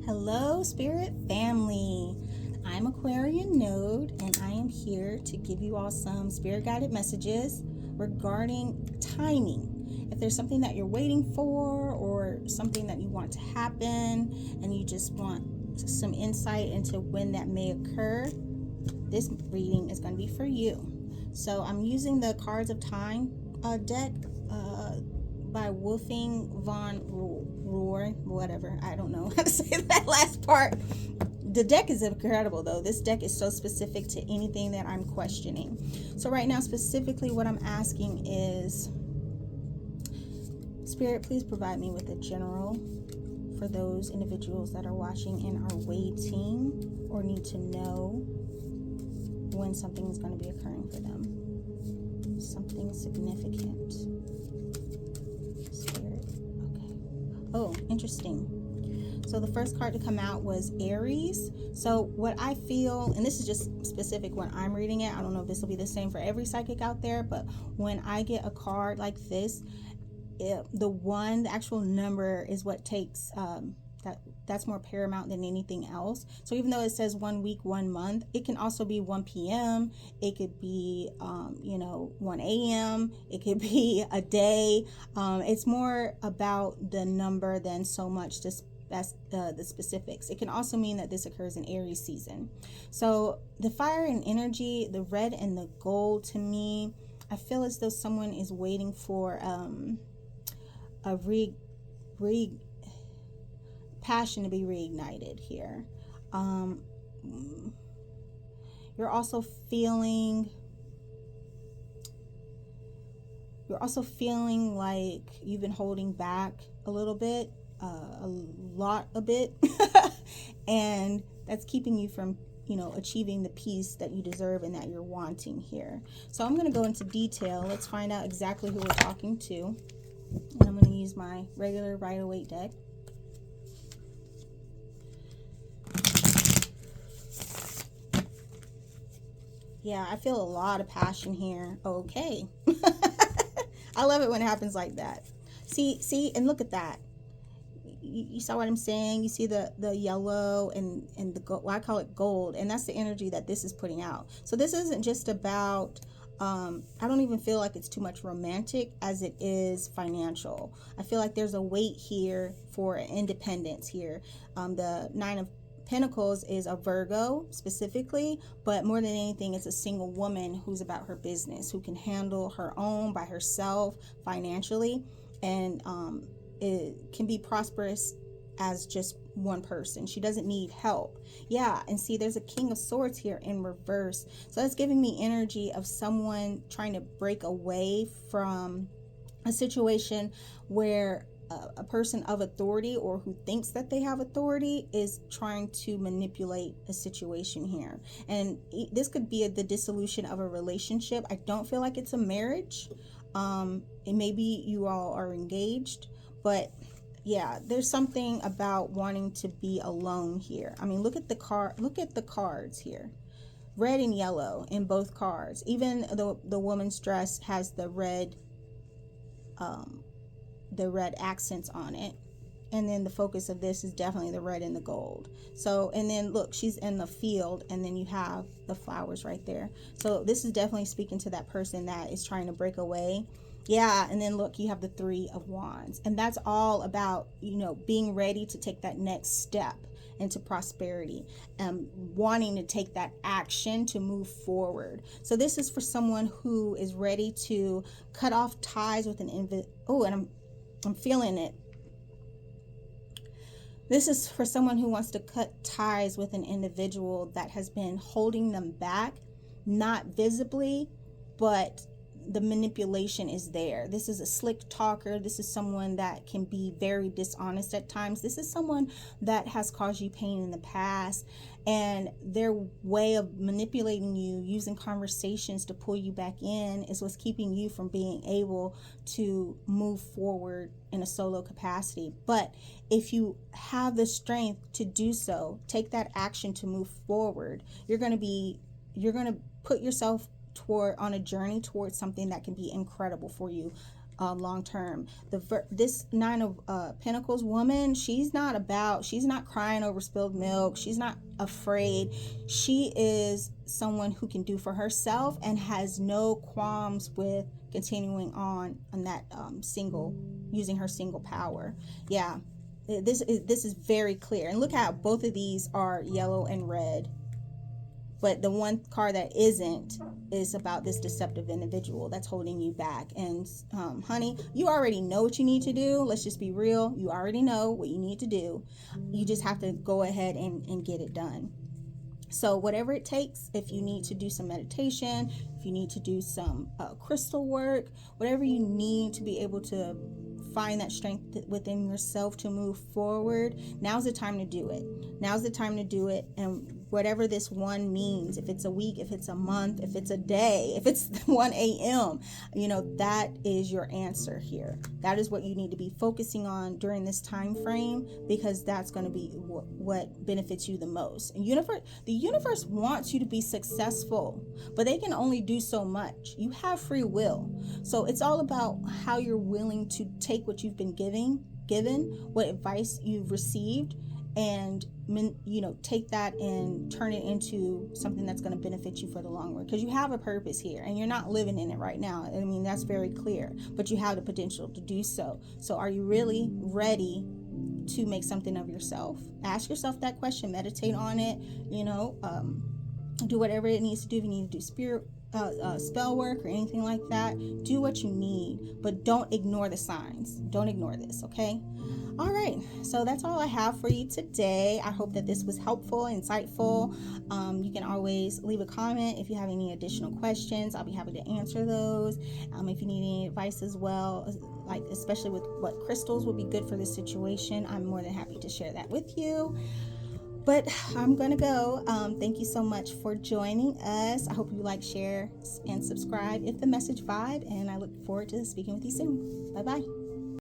Hello, Spirit family. I'm aquariannode, and I am here to give you all some spirit guided messages regarding timing. If there's something that you're waiting for or something that you want to happen and you just want some insight into when that may occur, this reading is going to be for you. So I'm using the Cards of Time deck by Wolfing von Rohr, whatever. I don't know how to say that last part. The deck is incredible, though. This deck is so specific to anything that I'm questioning. So right now, specifically, what I'm asking is, Spirit, please provide me with a general for those individuals that are watching and are waiting or need to know when something is going to be occurring for them. Something significant. Spirit. Okay. Oh, interesting. So the first card to come out was Aries. So what I feel, and this is just specific when I'm reading it, I don't know if this will be the same for every psychic out there, but when I get a card like this, the actual number is what takes that's more paramount than anything else. So even though it says 1 week, 1 month, it can also be 1 p.m. It could be 1 a.m. It could be a day. It's more about the number than so much just that's the specifics. It can also mean that this occurs in Aries season. So the fire and energy, the red and the gold, to me, I feel as though someone is waiting for a passion to be reignited here. You're also feeling like you've been holding back a little bit, a bit, and that's keeping you from achieving the peace that you deserve and that you're wanting here. So I'm going to go into detail. Let's find out exactly who we're talking to. And I'm going to use my regular Rider-Waite deck. Yeah, I feel a lot of passion here. Okay. I love it when it happens like that. See, and look at that. You saw what I'm saying? You see the yellow and the gold. Well, I call it gold, and that's the energy that this is putting out. So this isn't just about I don't even feel like it's too much romantic as it is financial. I feel like there's a weight here for independence here. The Nine of Pentacles is a Virgo specifically, but more than anything, it's a single woman who's about her business, who can handle her own by herself financially, and it can be prosperous as just one person. She doesn't need help. Yeah, and see, there's a King of Swords here in reverse. So that's giving me energy of someone trying to break away from a situation where a person of authority or who thinks that they have authority is trying to manipulate a situation here. And this could be the dissolution of a relationship. I don't feel like it's a marriage. And maybe you all are engaged, but yeah, there's something about wanting to be alone here. I mean, look at the cards here. Red and yellow in both cards. Even the woman's dress has the red accents on it, and then the focus of this is definitely the red and the gold. So, and then look, she's in the field, and then you have the flowers right there. So this is definitely speaking to that person that is trying to break away. Yeah, and then look, you have the Three of Wands, and that's all about being ready to take that next step into prosperity, wanting to take that action to move forward. So this is for someone who is ready to cut off ties with and I'm feeling it. This is for someone who wants to cut ties with an individual that has been holding them back, not visibly, but the manipulation is there. This is a slick talker. This is someone that can be very dishonest at times. This is someone that has caused you pain in the past, and their way of manipulating you, using conversations to pull you back in, is what's keeping you from being able to move forward in a solo capacity. But if you have the strength to do so, take that action to move forward, you're going to put yourself on a journey towards something that can be incredible for you. long term. This Nine of Pentacles woman, she's not crying over spilled milk. She's not afraid. She is someone who can do for herself and has no qualms with continuing on that using her single power. Yeah, this is very clear. And look how both of these are yellow and red. But the one card that isn't is about this deceptive individual that's holding you back. And honey, you already know what you need to do. Let's just be real. You already know what you need to do. You just have to go ahead and get it done. So whatever it takes, if you need to do some meditation, if you need to do some crystal work, whatever you need to be able to find that strength within yourself to move forward, now's the time to do it. Now's the time to do it. And whatever this one means, if it's a week, if it's a month, if it's a day, if it's 1 a.m., that is your answer here. That is what you need to be focusing on during this time frame, because that's going to be what benefits you the most. And the universe wants you to be successful, but they can only do so much. You have free will. So it's all about how you're willing to take what you've been given, what advice you've received, and take that and turn it into something that's going to benefit you for the long run, because you have a purpose here and you're not living in it right now. I mean, that's very clear, but you have the potential to do so. So are you really ready to make something of yourself? Ask yourself that question, meditate on it, do whatever it needs to do. If you need to do spell work or anything like that, do what you need, but don't ignore the signs. Don't ignore this, okay? All right, so that's all I have for you today. I hope that this was helpful, insightful. You can always leave a comment if you have any additional questions. I'll be happy to answer those. If you need any advice as well, like especially with what crystals would be good for this situation, I'm more than happy to share that with you. But I'm going to go. Thank you so much for joining us. I hope you like, share, and subscribe if the message vibe. And I look forward to speaking with you soon. Bye-bye.